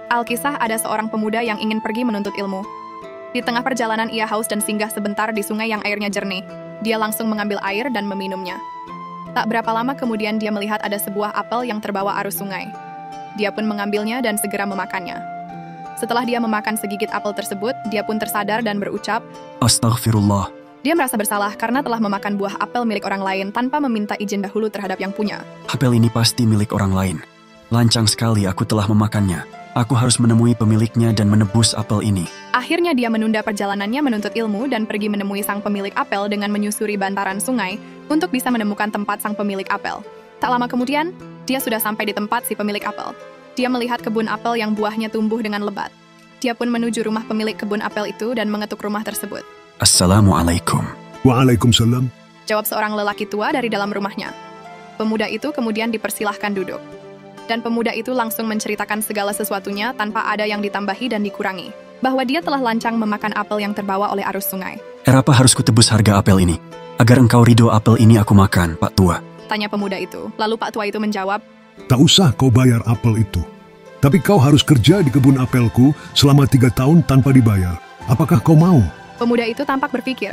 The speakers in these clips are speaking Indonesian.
Alkisah ada seorang pemuda yang ingin pergi menuntut ilmu. Di tengah perjalanan ia haus dan singgah sebentar di sungai yang airnya jernih. Dia langsung mengambil air dan meminumnya. Tak berapa lama kemudian dia melihat ada sebuah apel yang terbawa arus sungai. Dia pun mengambilnya dan segera memakannya. Setelah dia memakan segigit apel tersebut, dia pun tersadar dan berucap, Astaghfirullah. dia merasa bersalah karena telah memakan buah apel milik orang lain tanpa meminta izin dahulu terhadap yang punya. Apel ini pasti milik orang lain. Lancang sekali aku telah memakannya. Aku harus menemui pemiliknya dan menebus apel ini. Akhirnya dia menunda perjalanannya menuntut ilmu dan pergi menemui sang pemilik apel dengan menyusuri bantaran sungai untuk bisa menemukan tempat sang pemilik apel. Tak lama kemudian, dia sudah sampai di tempat si pemilik apel. Dia melihat kebun apel yang buahnya tumbuh dengan lebat. Dia pun menuju rumah pemilik kebun apel itu dan mengetuk rumah tersebut. Assalamualaikum. Waalaikumsalam. Jawab seorang lelaki tua dari dalam rumahnya. Pemuda itu kemudian dipersilahkan duduk. Dan pemuda itu langsung menceritakan segala sesuatunya tanpa ada yang ditambahi dan dikurangi. Bahwa dia telah lancang memakan apel yang terbawa oleh arus sungai. Apa harus kutebus harga apel ini? Agar engkau ridho apel ini aku makan, Pak Tua. Tanya pemuda itu. Lalu Pak Tua itu menjawab, Tak usah kau bayar apel itu. Tapi kau harus kerja di kebun apelku selama 3 tahun tanpa dibayar. Apakah kau mau? pemuda itu tampak berpikir.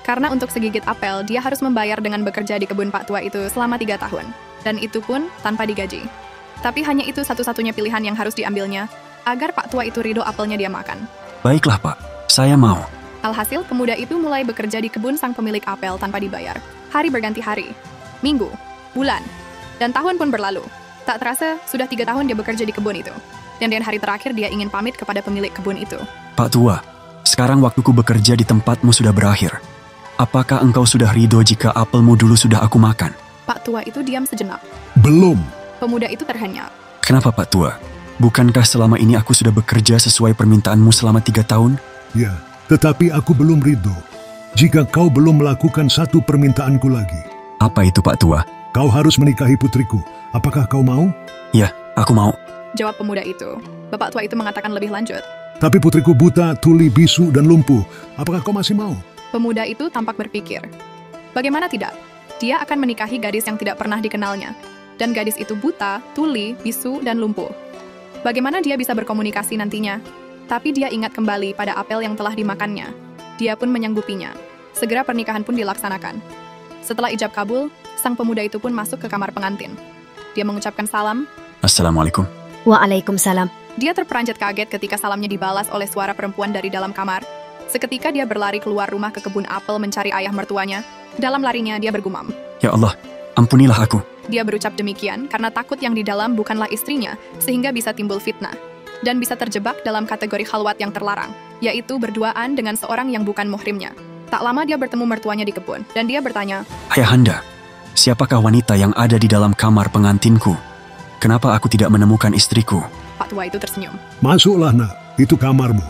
Karena untuk segigit apel, dia harus membayar dengan bekerja di kebun Pak Tua itu selama 3 tahun. Dan itu pun tanpa digaji. Tapi hanya itu satu-satunya pilihan yang harus diambilnya, agar Pak Tua itu ridho apelnya dia makan. Baiklah Pak, saya mau. Alhasil, pemuda itu mulai bekerja di kebun sang pemilik apel tanpa dibayar. Hari berganti hari, minggu, bulan, dan tahun pun berlalu. Tak terasa, sudah 3 tahun dia bekerja di kebun itu. Dan di hari terakhir dia ingin pamit kepada pemilik kebun itu. Pak Tua, sekarang waktuku bekerja di tempatmu sudah berakhir. Apakah engkau sudah ridho jika apelmu dulu sudah aku makan? Pak Tua itu diam sejenak. Belum. Pemuda itu terhenyak. Kenapa Pak Tua? Bukankah selama ini aku sudah bekerja sesuai permintaanmu selama 3 tahun? Ya, tetapi aku belum ridho. Jika kau belum melakukan satu permintaanku lagi. Apa itu Pak Tua? Kau harus menikahi putriku. Apakah kau mau? Ya, aku mau. Jawab pemuda itu. Bapak tua itu mengatakan lebih lanjut. Tapi putriku buta, tuli, bisu, dan lumpuh. Apakah kau masih mau? Pemuda itu tampak berpikir. Bagaimana tidak? Dia akan menikahi gadis yang tidak pernah dikenalnya. Dan gadis itu buta, tuli, bisu, dan lumpuh. Bagaimana dia bisa berkomunikasi nantinya? Tapi dia ingat kembali pada apel yang telah dimakannya. Dia pun menyanggupinya. Segera pernikahan pun dilaksanakan. Setelah ijab kabul, sang pemuda itu pun masuk ke kamar pengantin. Dia mengucapkan salam. Assalamualaikum. Waalaikumsalam. Dia terperanjat kaget ketika salamnya dibalas oleh suara perempuan dari dalam kamar. Seketika dia berlari keluar rumah ke kebun apel mencari ayah mertuanya. Dalam larinya dia bergumam. Ya Allah, ampunilah aku. Dia berucap demikian karena takut yang di dalam bukanlah istrinya, sehingga bisa timbul fitnah. Dan bisa terjebak dalam kategori khalwat yang terlarang, yaitu berduaan dengan seorang yang bukan muhrimnya. Tak lama dia bertemu mertuanya di kebun, dan dia bertanya, Ayahanda, siapakah wanita yang ada di dalam kamar pengantinku? Kenapa aku tidak menemukan istriku? Pak tua itu tersenyum. Masuklah nak, itu kamarmu.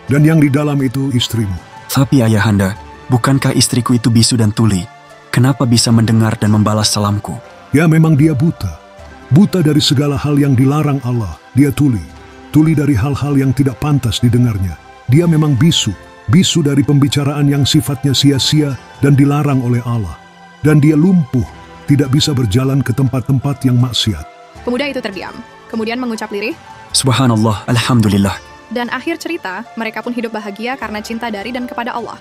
Dan yang di dalam itu istrimu. Tapi ayahanda, bukankah istriku itu bisu dan tuli? Kenapa bisa mendengar dan membalas salamku? Ya memang dia buta. Buta dari segala hal yang dilarang Allah. Dia tuli. Tuli dari hal-hal yang tidak pantas didengarnya. Dia memang bisu. Bisu dari pembicaraan yang sifatnya sia-sia dan dilarang oleh Allah. Dan dia lumpuh. Tidak bisa berjalan ke tempat-tempat yang maksiat. Pemuda itu terdiam, kemudian mengucap lirih. Subhanallah, alhamdulillah. Dan akhir cerita, mereka pun hidup bahagia karena cinta dari dan kepada Allah.